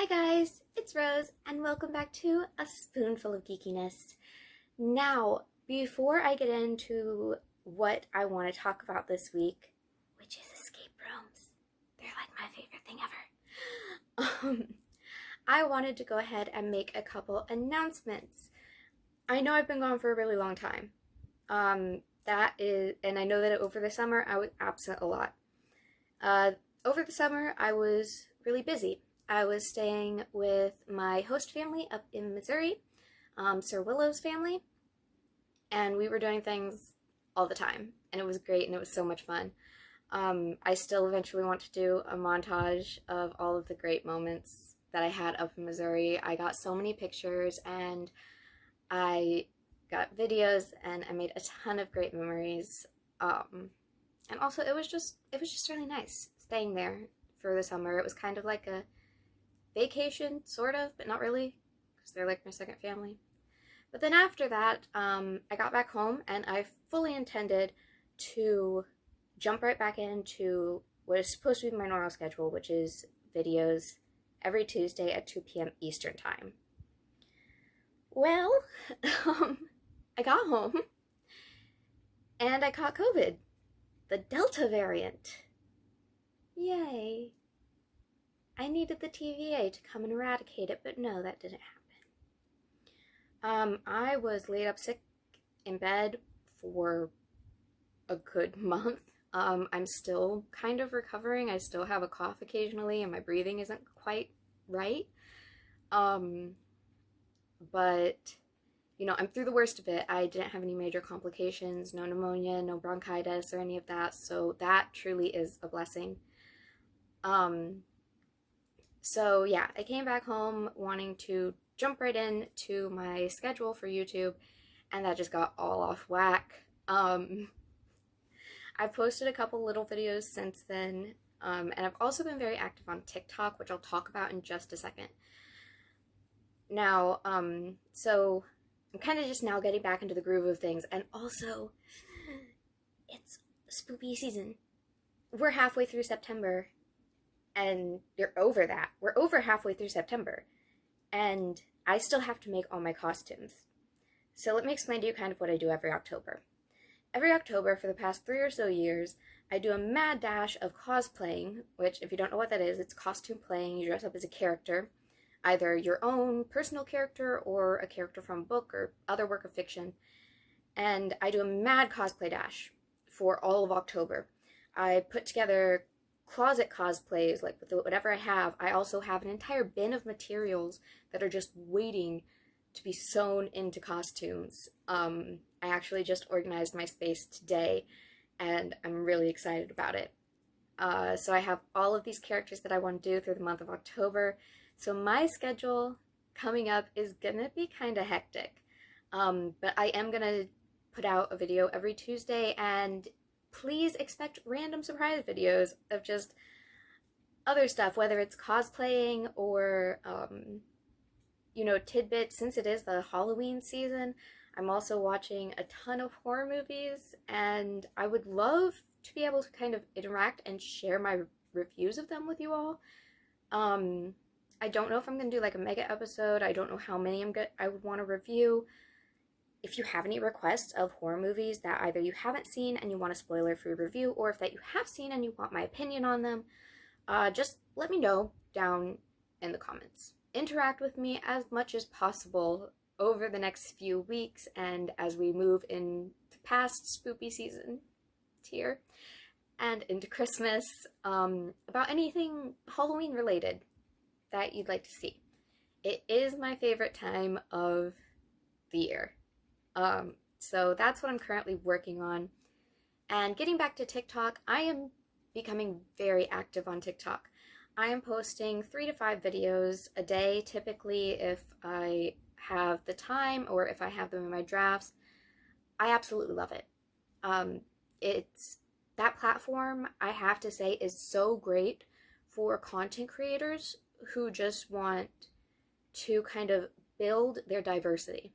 Hi guys, it's Rose, and welcome back to A Spoonful of Geekiness. Now, before I get into what I want to talk about this week, which is escape rooms, they're like my favorite thing ever, I wanted to go ahead and make a couple announcements. I know I've been gone for a really long time. And I know that over the summer I was absent a lot. Over the summer I was really busy. I was staying with my host family up in Missouri, Sir Willow's family, and we were doing things all the time, and it was great, and it was so much fun. I still eventually want to do a montage of all of the great moments that I had up in Missouri. I got so many pictures, and I got videos, and I made a ton of great memories. And also, it was just really nice staying there for the summer. It was kind of like a vacation, sort of, but not really, because they're like my second family. But then after that, I got back home, and I fully intended to jump right back into what is supposed to be my normal schedule, which is videos every Tuesday at 2 p.m. Eastern Time. Well, I got home, and I caught COVID, the Delta variant. Yay. I needed the TVA to come and eradicate it, but no, that didn't happen. I was laid up sick in bed for a good month. I'm still kind of recovering. I still have a cough occasionally, and my breathing isn't quite right. But, I'm through the worst of it. I didn't have any major complications, no pneumonia, no bronchitis, or any of that, so that truly is a blessing. So yeah, I came back home wanting to jump right into my schedule for YouTube, and that just got all off whack. I've posted a couple little videos since then, and I've also been very active on TikTok, which I'll talk about in just a second. Now, so I'm kind of just now getting back into the groove of things, and also, it's spooky season. We're halfway through September, and you're over that. We're over halfway through September, and I still have to make all my costumes. So let me explain to you kind of what I do every October. Every October for the past 3 or so years, I do a mad dash of cosplaying, which, if you don't know what that is, it's costume playing. You dress up as a character, either your own personal character or a character from a book or other work of fiction. And I do a mad cosplay dash for all of October. I put together closet cosplays, like with whatever I have. I also have an entire bin of materials that are just waiting to be sewn into costumes. I actually just organized my space today, and I'm really excited about it. So I have all of these characters that I want to do through the month of October. So my schedule coming up is gonna be kind of hectic. But I am gonna put out a video every Tuesday, and please expect random surprise videos of just other stuff, whether it's cosplaying or, tidbits. Since it is the Halloween season, I'm also watching a ton of horror movies, and I would love to be able to kind of interact and share my reviews of them with you all. I don't know if I'm going to do like a mega episode. I don't know how many I would want to review. If you have any requests of horror movies that either you haven't seen and you want a spoiler-free review, or if that you have seen and you want my opinion on them, just let me know down in the comments. Interact with me as much as possible over the next few weeks and as we move in past spooky season here and into Christmas, about anything Halloween related that you'd like to see. It is my favorite time of the year. So that's what I'm currently working on. And getting back to TikTok, I am becoming very active on TikTok. I am posting 3 to 5 videos a day, typically, if I have the time or if I have them in my drafts. I absolutely love it. That platform, I have to say, is so great for content creators who just want to kind of build their diversity.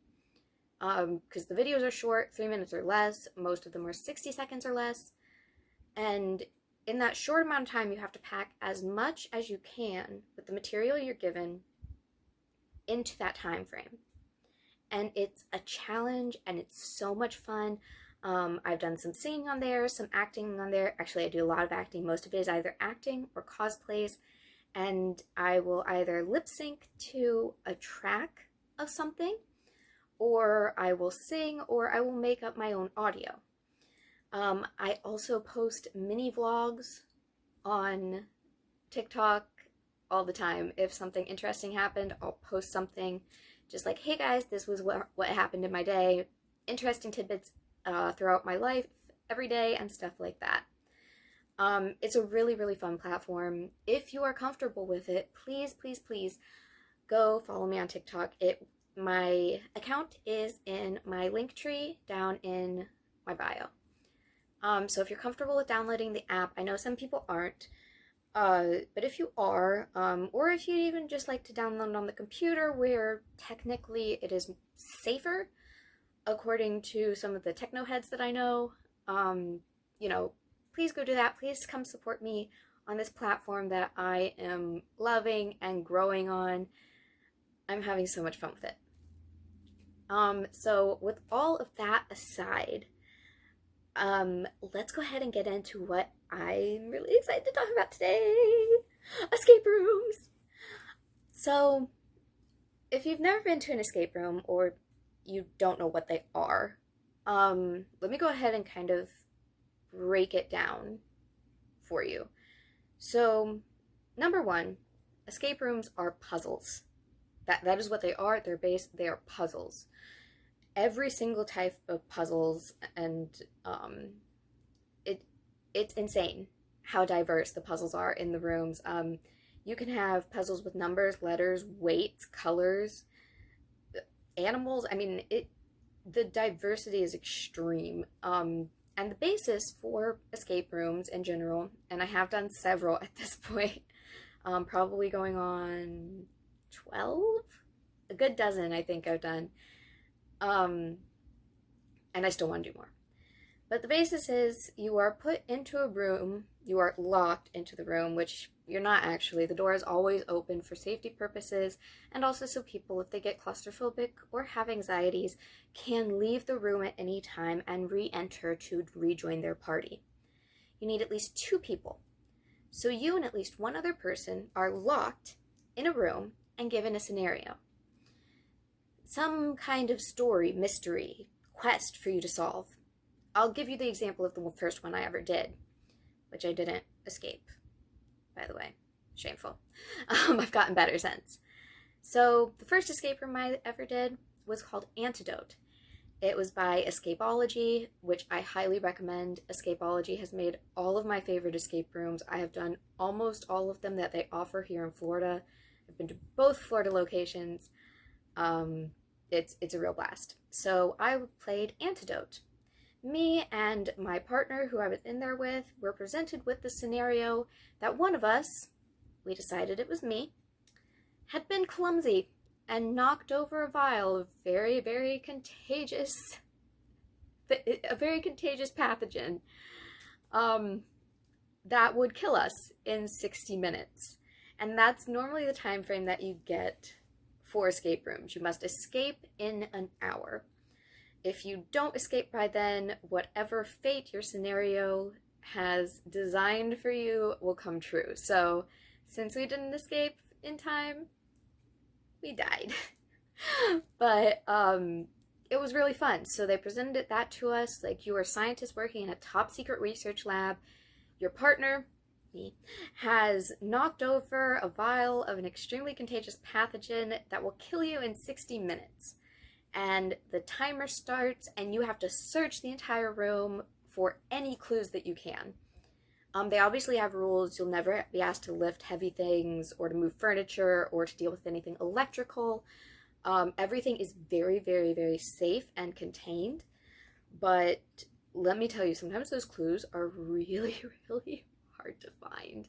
Because the videos are short, 3 minutes or less. Most of them are 60 seconds or less. And in that short amount of time, you have to pack as much as you can with the material you're given into that time frame. And it's a challenge and it's so much fun. I've done some singing on there, some acting on there. Actually, I do a lot of acting. Most of it is either acting or cosplays. And I will either lip sync to a track of something, or I will sing, or I will make up my own audio. I also post mini vlogs on TikTok all the time. If something interesting happened, I'll post something just like, hey guys, this was what happened in my day. Interesting tidbits throughout my life every day and stuff like that. It's a really, really fun platform. If you are comfortable with it, please, please, please go follow me on TikTok. My account is in my link tree down in my bio. So if you're comfortable with downloading the app, I know some people aren't, but if you are, or if you even just like to download on the computer where technically it is safer, according to some of the techno heads that I know, you know, please go do that. Please come support me on this platform that I am loving and growing on. I'm having so much fun with it. So with all of that aside, let's go ahead and get into what I'm really excited to talk about today. Escape rooms. So if you've never been to an escape room or you don't know what they are, let me go ahead and kind of break it down for you. So, number one, escape rooms are puzzles. That is what they are. They are puzzles. Every single type of puzzles, and it's insane how diverse the puzzles are in the rooms. You can have puzzles with numbers, letters, weights, colors, animals. I mean, the diversity is extreme. And the basis for escape rooms in general, and I have done several at this point, probably going on 12? A good dozen, I think I've done. And I still want to do more. But the basis is you are put into a room, you are locked into the room, which you're not actually. The door is always open for safety purposes, and also so people, if they get claustrophobic or have anxieties, can leave the room at any time and re-enter to rejoin their party. You need at least 2 people. So you and at least 1 other person are locked in a room and given a scenario. Some kind of story, mystery, quest for you to solve. I'll give you the example of the first one I ever did, which I didn't escape, by the way. Shameful. I've gotten better since. So the first escape room I ever did was called Antidote. It was by Escapology, which I highly recommend. Escapology has made all of my favorite escape rooms. I have done almost all of them that they offer here in Florida. I've been to both Florida locations. It's a real blast. So I played Antidote. Me and my partner, who I was in there with, were presented with the scenario that one of us, we decided it was me, had been clumsy and knocked over a vial of a very contagious pathogen that would kill us in 60 minutes. And that's normally the time frame that you get for escape rooms. You must escape in an hour. If you don't escape by then, whatever fate your scenario has designed for you will come true. So, since we didn't escape in time, we died. But it was really fun. So they presented that to us, like, you are scientists working in a top secret research lab. Your partner, me, has knocked over a vial of an extremely contagious pathogen that will kill you in 60 minutes. And the timer starts, and you have to search the entire room for any clues that you can. They obviously have rules. You'll never be asked to lift heavy things or to move furniture or to deal with anything electrical. Everything is very safe and contained. But let me tell you, sometimes those clues are really hard to find.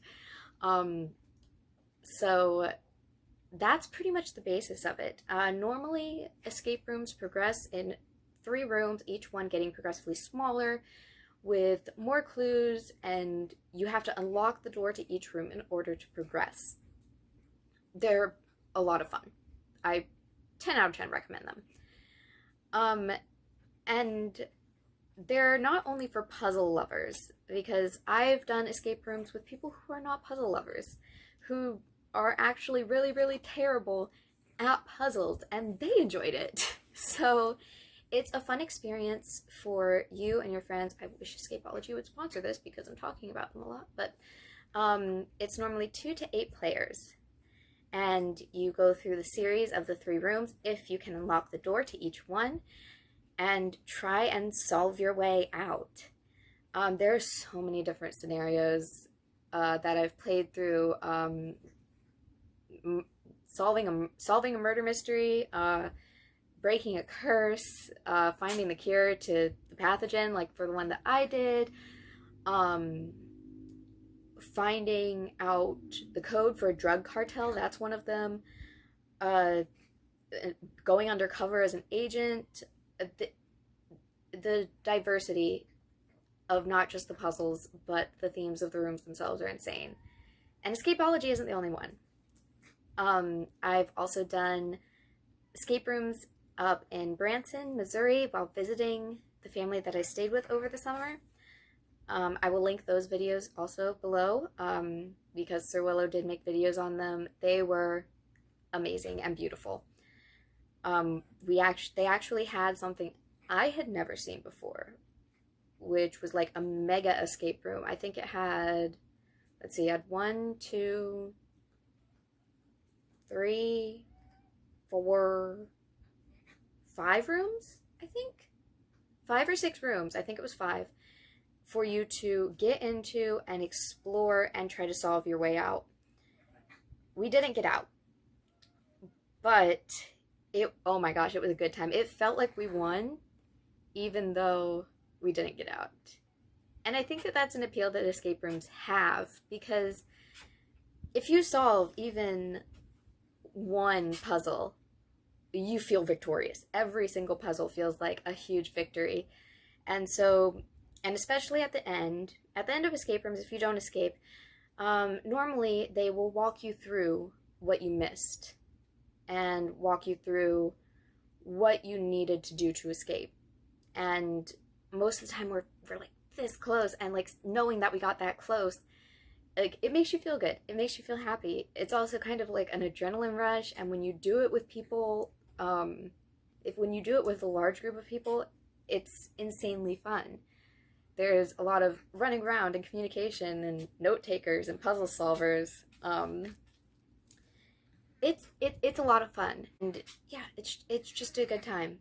So that's pretty much the basis of it. Normally, escape rooms progress in 3 rooms, each one getting progressively smaller. with more clues, and you have to unlock the door to each room in order to progress. They're a lot of fun. I 10 out of 10 recommend them. And they're not only for puzzle lovers, because I've done escape rooms with people who are not puzzle lovers, who are actually really, really terrible at puzzles, and they enjoyed it. So it's a fun experience for you and your friends. I wish Escapology would sponsor this because I'm talking about them a lot, but it's normally 2 to 8 players. And you go through the series of the 3 rooms if you can unlock the door to each one and try and solve your way out. There are so many different scenarios that I've played through. Solving a murder mystery, breaking a curse, finding the cure to the pathogen, like for the one that I did, finding out the code for a drug cartel, that's one of them, going undercover as an agent. The diversity of not just the puzzles, but the themes of the rooms themselves are insane. And Escapology isn't the only one. I've also done escape rooms up in Branson, Missouri, while visiting the family that I stayed with over the summer. I will link those videos also below, because Sir Willow did make videos on them. They were amazing and beautiful. They actually had something I had never seen before, which was like a mega escape room. I think it had, let's see, it had 1, 2, 3, 4, 5 rooms, I think. 5 or 6 rooms, I think it was 5, for you to get into and explore and try to solve your way out. We didn't get out, but oh my gosh, it was a good time. It felt like we won, even though we didn't get out. And I think that that's an appeal that escape rooms have, because if you solve even one puzzle, you feel victorious. Every single puzzle feels like a huge victory. And so, and especially at the end of escape rooms, if you don't escape, normally they will walk you through what you missed and walk you through what you needed to do to escape. And most of the time we're like this close, and like knowing that we got that close, like it makes you feel good. It makes you feel happy. It's also kind of like an adrenaline rush, and when you do it with people, when you do it with a large group of people, it's insanely fun. There's a lot of running around and communication and note takers and puzzle solvers. It's a lot of fun, and yeah, it's just a good time.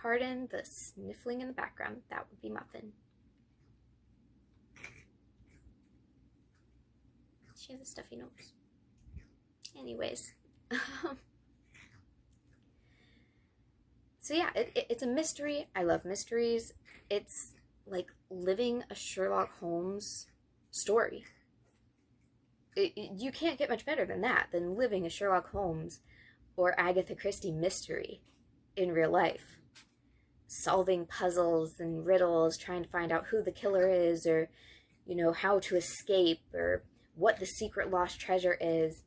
Pardon the sniffling in the background. That would be Muffin. She has a stuffy nose. Anyways. So yeah, it's a mystery. I love mysteries. It's like living a Sherlock Holmes story. You can't get much better than that, than living a Sherlock Holmes or Agatha Christie mystery in real life. Solving puzzles and riddles, trying to find out who the killer is, or, you know, how to escape, or what the secret lost treasure is,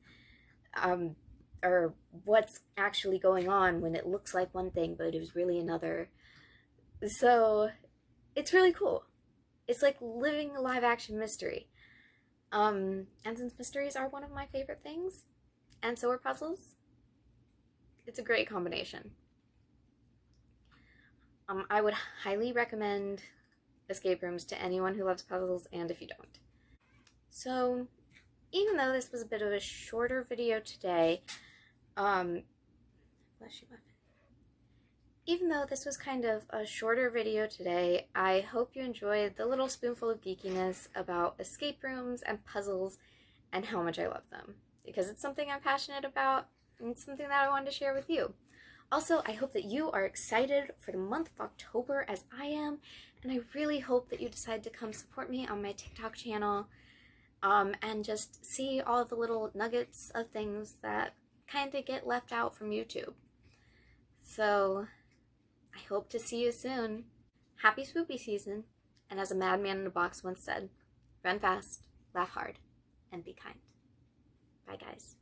or what's actually going on when it looks like one thing, but it was really another. So it's really cool. It's like living a live action mystery. And since mysteries are one of my favorite things, and so are puzzles, it's a great combination. I would highly recommend escape rooms to anyone who loves puzzles, and if you don't. So, even though this was a bit of a shorter video today, bless you, Muffin. Even though this was kind of a shorter video today, I hope you enjoyed the little spoonful of geekiness about escape rooms and puzzles and how much I love them, because it's something I'm passionate about, and it's something that I wanted to share with you. Also, I hope that you are excited for the month of October as I am, and I really hope that you decide to come support me on my TikTok channel, and just see all the little nuggets of things that kind of get left out from YouTube. So, I hope to see you soon. Happy spoopy season. And as a madman in a box once said, run fast, laugh hard, and be kind. Bye, guys.